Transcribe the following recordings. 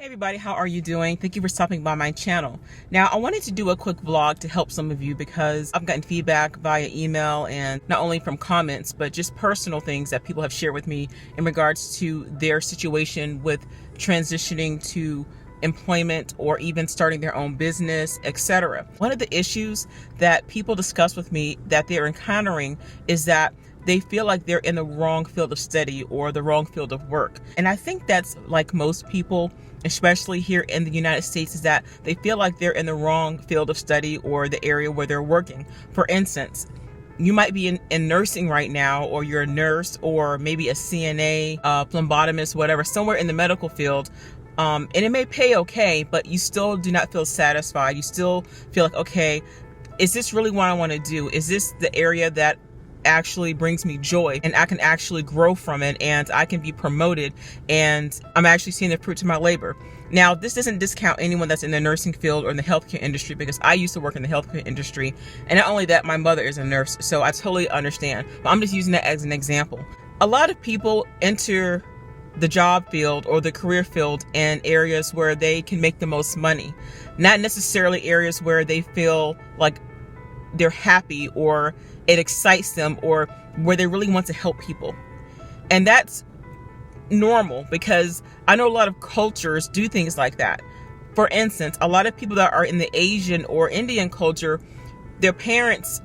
Everybody, how are you doing? Thank you for stopping by my channel. Now, I wanted to do a quick vlog to help some of you because I've gotten feedback via email and not only from comments, but just personal things that people have shared with me in regards to their situation with transitioning to employment or even starting their own business, etc. One of the issues that people discuss with me that they're encountering is that they feel like they're in the wrong field of study or the wrong field of work. And I think that's like most people, especially here in the United States, is that they feel like they're in the wrong field of study or the area where they're working. For instance, you might be in nursing right now, or you're a nurse, or maybe a CNA, phlebotomist, whatever, somewhere in the medical field. And it may pay okay, but you still do not feel satisfied. You still feel like, okay, is this really what I want to do? Is this the area that actually brings me joy and I can actually grow from it and I can be promoted and I'm actually seeing the fruits of my labor? Now, this doesn't discount anyone that's in the nursing field or in the healthcare industry, because I used to work in the healthcare industry, and not only that, my mother is a nurse, so I totally understand, but I'm just using that as an example. A lot of people enter the job field or the career field in areas where they can make the most money, not necessarily areas where they feel like they're happy or it excites them or where they really want to help people. And that's normal, because I know a lot of cultures do things like that. For instance, a lot of people that are in the Asian or Indian culture, their parents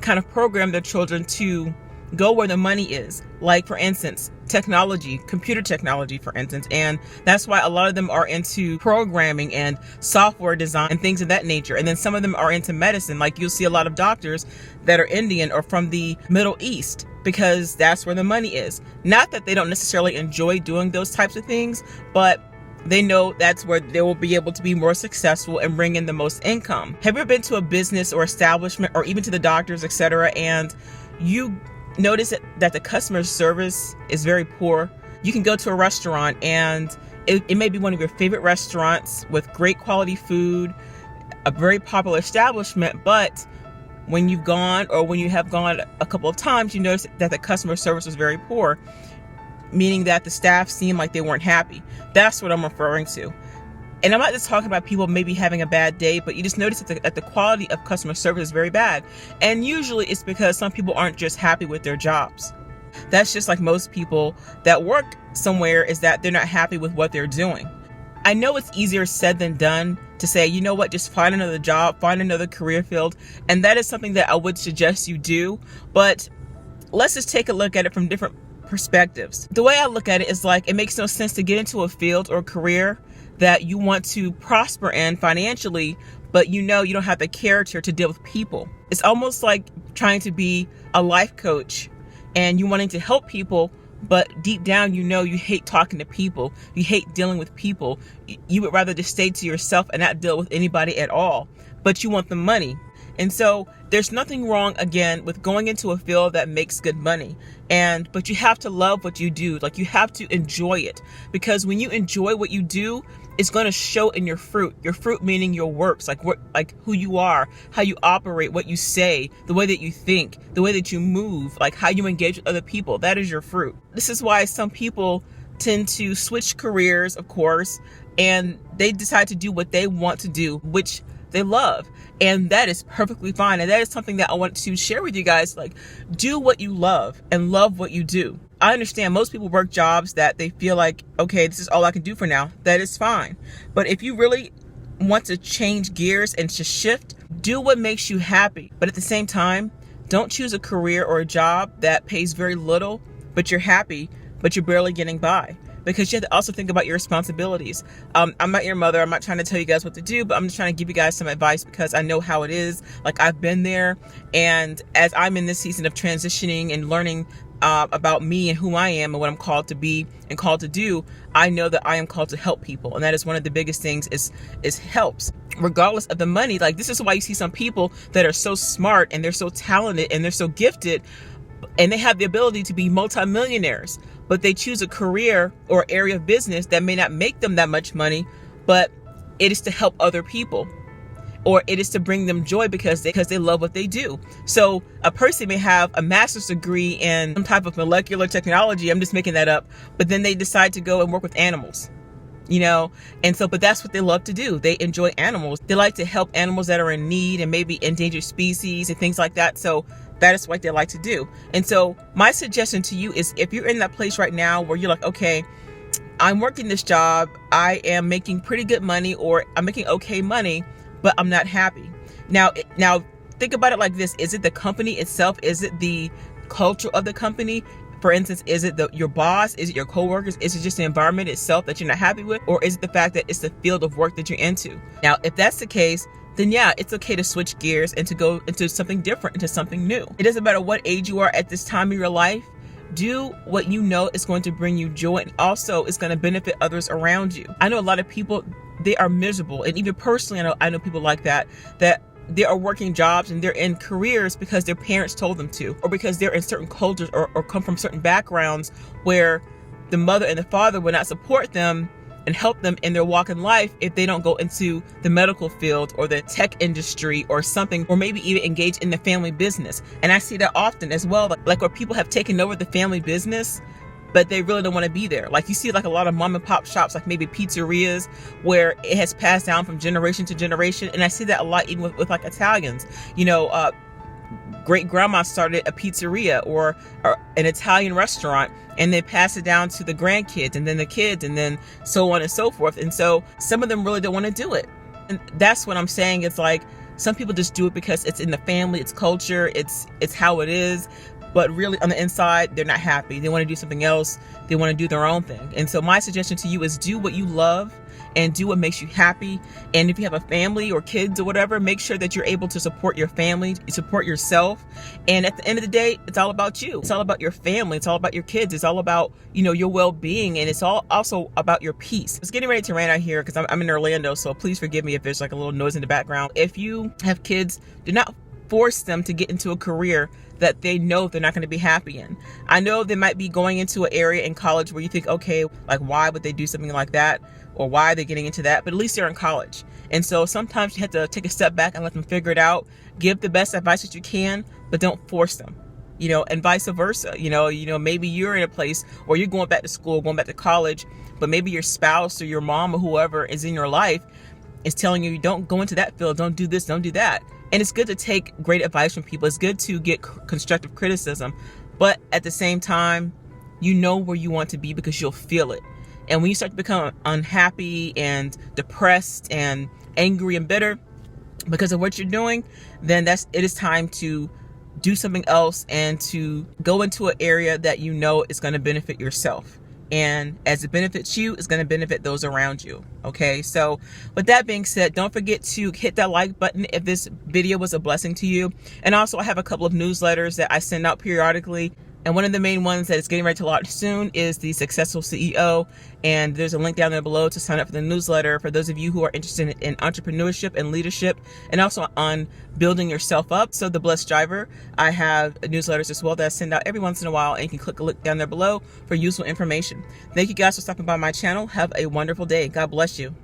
kind of program their children to go where the money is. Like, for instance, technology, computer technology, for instance. And that's why a lot of them are into programming and software design and things of that nature. And then some of them are into medicine. Like, you'll see a lot of doctors that are Indian or from the Middle East, because that's where the money is. Not that they don't necessarily enjoy doing those types of things, but they know that's where they will be able to be more successful and bring in the most income. Have you ever been to a business or establishment, or even to the doctors, etc., and you notice that the customer service is very poor? You can go to a restaurant and it may be one of your favorite restaurants with great quality food, a very popular establishment, but when you've gone, or when you have gone a couple of times, you notice that the customer service was very poor, meaning that the staff seemed like they weren't happy. That's what I'm referring to. And I'm not just talking about people maybe having a bad day, but you just notice that the quality of customer service is very bad. And usually it's because some people aren't just happy with their jobs. That's just like most people that work somewhere, is that they're not happy with what they're doing. I know it's easier said than done to say, you know what, just find another job, find another career field. And that is something that I would suggest you do. But let's just take a look at it from different perspectives. The way I look at it is like, it makes no sense to get into a field or career that you want to prosper in financially, but you know you don't have the character to deal with people. It's almost like trying to be a life coach and you wanting to help people, but deep down you know you hate talking to people, you hate dealing with people. You would rather just stay to yourself and not deal with anybody at all, but you want the money. And so there's nothing wrong, again, with going into a field that makes good money. But you have to love what you do. Like, you have to enjoy it, because when you enjoy what you do, it's going to show in your fruit. Your fruit meaning your works, like who you are, how you operate, what you say, the way that you think, the way that you move, like how you engage with other people. That is your fruit. This is why some people tend to switch careers, of course, and they decide to do what they want to do, which they love. And that is perfectly fine. And that is something that I want to share with you guys. Like, do what you love and love what you do. I understand most people work jobs that they feel like, okay, this is all I can do for now. That is fine. But if you really want to change gears and to shift, do what makes you happy. But at the same time, don't choose a career or a job that pays very little, but you're happy, but you're barely getting by. Because you have to also think about your responsibilities. I'm not your mother. I'm not trying to tell you guys what to do, but I'm just trying to give you guys some advice, because I know how it is. Like, I've been there. And as I'm in this season of transitioning and learning about me and who I am and what I'm called to be and called to do, I know that I am called to help people. And that is one of the biggest things, is helps. Regardless of the money. Like, this is why you see some people that are so smart and they're so talented and they're so gifted, and they have the ability to be multimillionaires, but they choose a career or area of business that may not make them that much money, but it is to help other people, or it is to bring them joy because they love what they do. So a person may have a master's degree in some type of molecular technology, I'm just making that up, but then they decide to go and work with animals. you know. And so, but that's what they love to do. They enjoy animals. They like to help animals that are in need and maybe endangered species and things like that. So that is what they like to do. And so my suggestion to you is, if you're in that place right now where you're like, okay, I'm working this job, I am making pretty good money, or I'm making okay money, but I'm not happy. Now think about it like this. Is it the company itself? Is it the culture of the company? For instance, is it your boss? Is it your coworkers? Is it just the environment itself that you're not happy with? Or is it the fact that it's the field of work that you're into? Now, if that's the case, then yeah, it's okay to switch gears and to go into something different, into something new. It doesn't matter what age you are at this time of your life. Do what you know is going to bring you joy, and also is going to benefit others around you. I know a lot of people, they are miserable. And even personally, I know people like that they are working jobs and they're in careers because their parents told them to, or because they're in certain cultures or come from certain backgrounds where the mother and the father will not support them and help them in their walk in life if they don't go into the medical field or the tech industry or something, or maybe even engage in the family business. And I see that often as well, like where people have taken over the family business, but they really don't want to be there. Like you see like a lot of mom and pop shops, like maybe pizzerias, where it has passed down from generation to generation. And I see that a lot even with like Italians. You know, great grandma started a pizzeria or an Italian restaurant, and they pass it down to the grandkids and then the kids and then so on and so forth. And so some of them really don't want to do it. And that's what I'm saying. It's like some people just do it because it's in the family, it's culture, it's how it is. But really on the inside, they're not happy. They want to do something else. They want to do their own thing. And so my suggestion to you is do what you love and do what makes you happy. And if you have a family or kids or whatever, make sure that you're able to support your family, support yourself. And at the end of the day, it's all about you. It's all about your family. It's all about your kids. It's all about, you know, your well-being. And it's all also about your peace. It's getting ready to rain out here because I'm in Orlando. So please forgive me if there's like a little noise in the background. If you have kids, do not force them to get into a career that they know they're not going to be happy in. I know they might be going into an area in college where you think, okay, like why would they do something like that? Or why are they getting into that? But at least they're in college. And so sometimes you have to take a step back and let them figure it out. Give the best advice that you can, but don't force them. You know, and vice versa. You know, maybe you're in a place or you're going back to school, going back to college, but maybe your spouse or your mom or whoever is in your life is telling you, don't go into that field, don't do this, don't do that. And it's good to take great advice from people. It's good to get constructive criticism. But at the same time, you know where you want to be because you'll feel it. And when you start to become unhappy and depressed and angry and bitter because of what you're doing, then it is time to do something else and to go into an area that you know is going to benefit yourself. And as it benefits you, it's going to benefit those around you. Okay. So with that being said, don't forget to hit that like button if this video was a blessing to you. And also I have a couple of newsletters that I send out periodically. And one of the main ones that is getting ready to launch soon is the Successful CEO. And there's a link down there below to sign up for the newsletter for those of you who are interested in entrepreneurship and leadership, and also on building yourself up. So the Blessed Driver, I have newsletters as well that I send out every once in a while, and you can click a link down there below for useful information. Thank you guys for stopping by my channel. Have a wonderful day. God bless you.